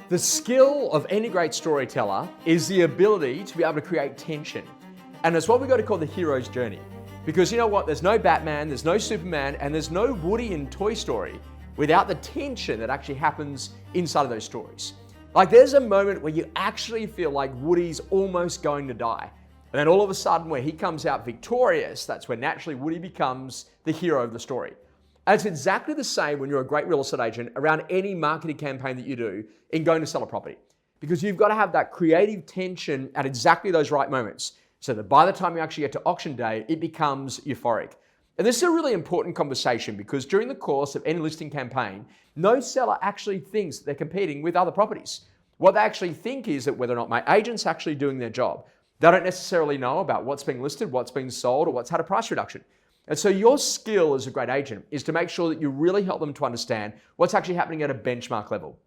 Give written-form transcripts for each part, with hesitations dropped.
The skill of any great storyteller is the ability to be able to create tension. And it's what we've got to call the hero's journey. Because you know what? There's no Batman, there's no Superman, and there's no Woody in Toy Story without the tension that actually happens inside of those stories. Like there's a moment where you actually feel like Woody's almost going to die. And then all of a sudden where he comes out victorious, that's when naturally Woody becomes the hero of the story. And it's exactly the same when you're a great real estate agent around any marketing campaign that you do in going to sell a property. Because you've got to have that creative tension at exactly those right moments so that by the time you actually get to auction day, it becomes euphoric. And this is a really important conversation because during the course of any listing campaign, no seller actually thinks that they're competing with other properties. What they actually think is that whether or not my agent's actually doing their job. They don't necessarily know about what's being listed, what's being sold, or what's had a price reduction. And so your skill as a great agent is to make sure that you really help them to understand what's actually happening at a benchmark level.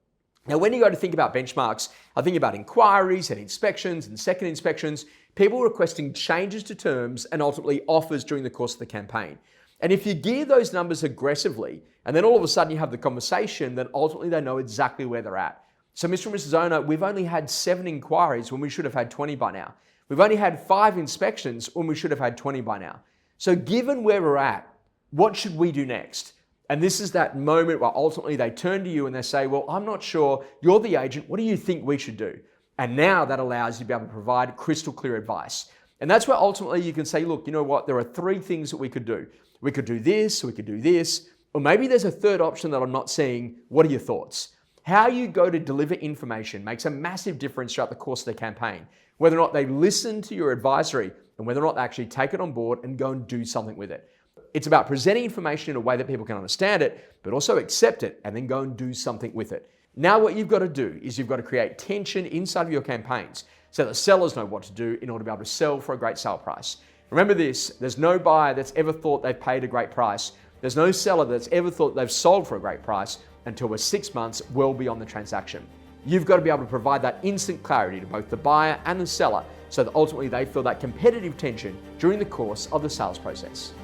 Now, when you go to think about benchmarks, I think about inquiries and inspections and second inspections, people requesting changes to terms and ultimately offers during the course of the campaign. And if you gear those numbers aggressively, and then all of a sudden you have the conversation, then ultimately they know exactly where they're at. So Mr. and Mrs. Owner, we've only had 7 inquiries when we should have had 20 by now. We've only had 5 inspections when we should have had 20 by now. So given where we're at, what should we do next? And this is that moment where ultimately they turn to you and they say, well, I'm not sure, you're the agent, what do you think we should do? And now that allows you to be able to provide crystal clear advice. And that's where ultimately you can say, look, you know what, there are 3 things that we could do. We could do this, we could do this, or maybe there's a third option that I'm not seeing. What are your thoughts? How you go to deliver information makes a massive difference throughout the course of the campaign. Whether or not they listen to your advisory and whether or not they actually take it on board and go and do something with it. It's about presenting information in a way that people can understand it, but also accept it and then go and do something with it. Now what you've got to do is you've got to create tension inside of your campaigns so that sellers know what to do in order to be able to sell for a great sale price. Remember this, there's no buyer that's ever thought they've paid a great price. There's no seller that's ever thought they've sold for a great price until we're 6 months well beyond the transaction. You've got to be able to provide that instant clarity to both the buyer and the seller so that ultimately they feel that competitive tension during the course of the sales process.